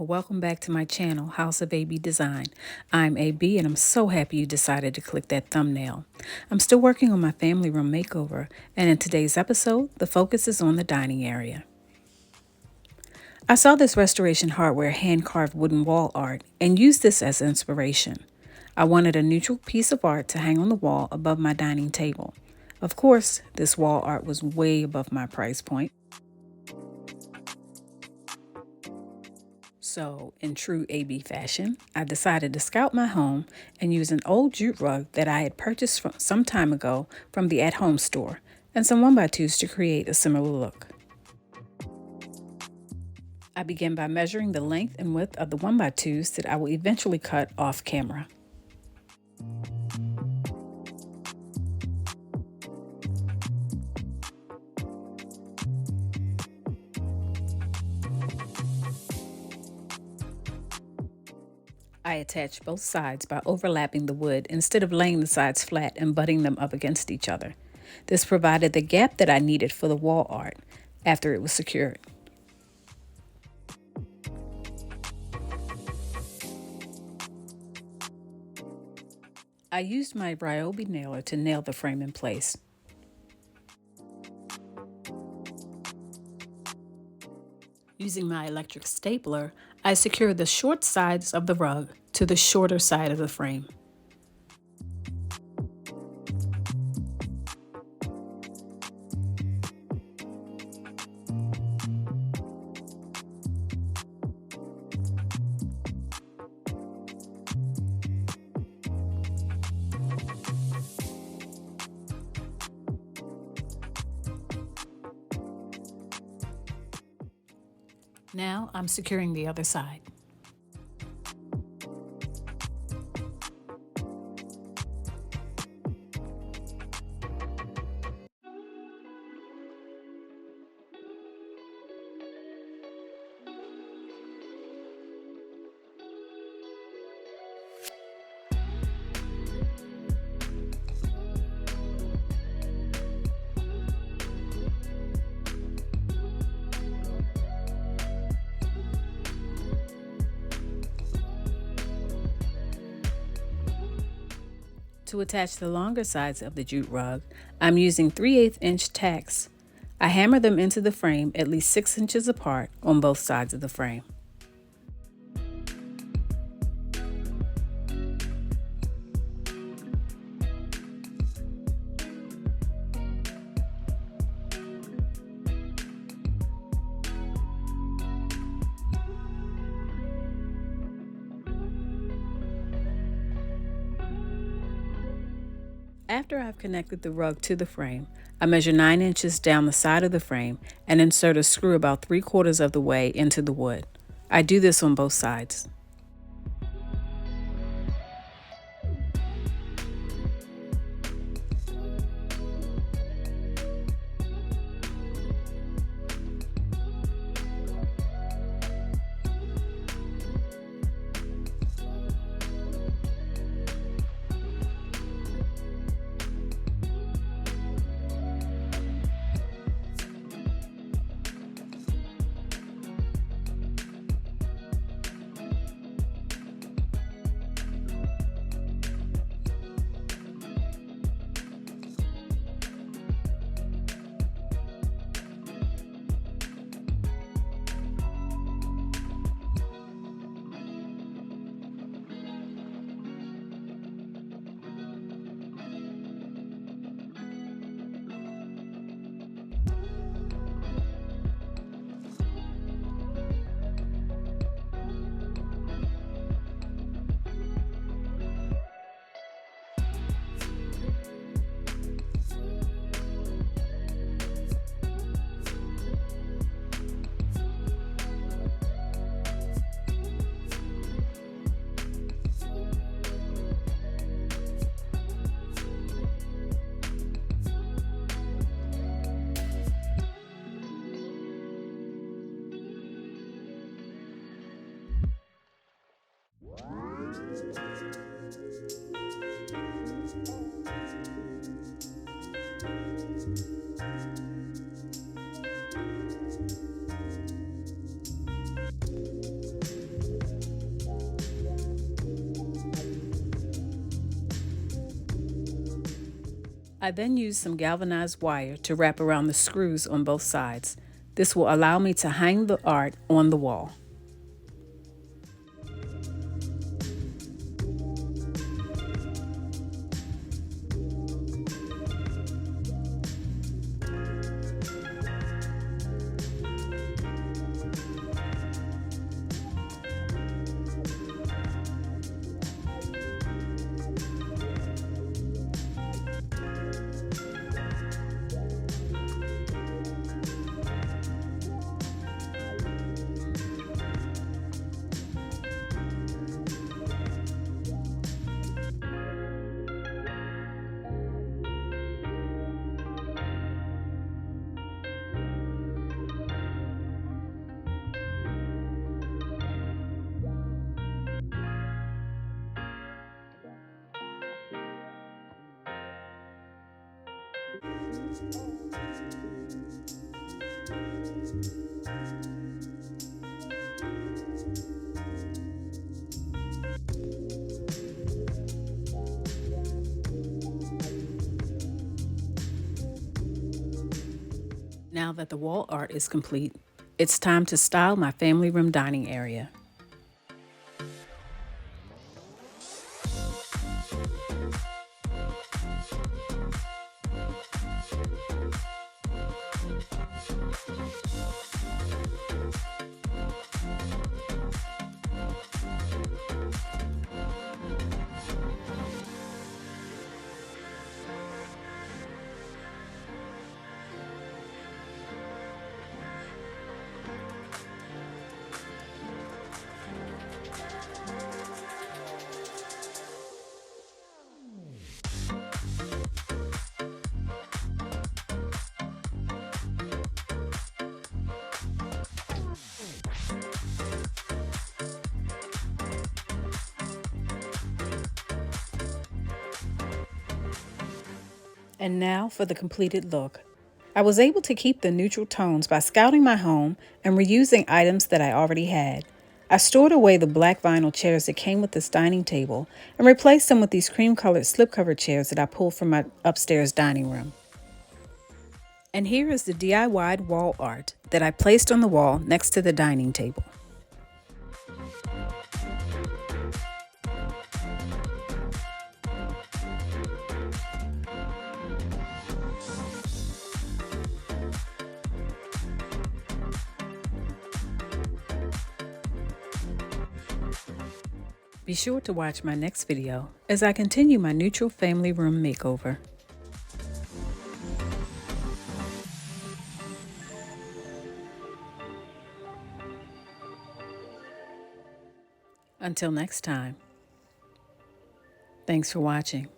or welcome back to my channel, House of AB Design. I'm AB and I'm so happy you decided to click that thumbnail. I'm still working on my family room makeover, and in today's episode, the focus is on the dining area. I saw this Restoration Hardware hand-carved wooden wall art and used this as inspiration. I wanted a neutral piece of art to hang on the wall above my dining table. Of course, this wall art was way above my price point. So, in true AB fashion, I decided to scout my home and use an old jute rug that I had purchased some time ago from the at-home store and some 1x2s to create a similar look. I began by measuring the length and width of the 1x2s that I will eventually cut off camera. I attached both sides by overlapping the wood instead of laying the sides flat and butting them up against each other. This provided the gap that I needed for the wall art after it was secured. I used my Ryobi nailer to nail the frame in place. Using my electric stapler, I secured the short sides of the rug to the shorter side of the frame. Now I'm securing the other side. To attach the longer sides of the jute rug, I'm using 3/8 inch tacks. I hammer them into the frame at least 6 inches apart on both sides of the frame. After I've connected the rug to the frame, I measure 9 inches down the side of the frame and insert a screw about 3/4 of the way into the wood. I do this on both sides. I then used some galvanized wire to wrap around the screws on both sides. This will allow me to hang the art on the wall. Now that the wall art is complete, it's time to style my family room dining area. And now for the completed look. I was able to keep the neutral tones by scouting my home and reusing items that I already had. I stored away the black vinyl chairs that came with this dining table and replaced them with these cream-colored slipcover chairs that I pulled from my upstairs dining room. And here is the DIY wall art that I placed on the wall next to the dining table. Be sure to watch my next video as I continue my neutral family room makeover. Until next time, thanks for watching.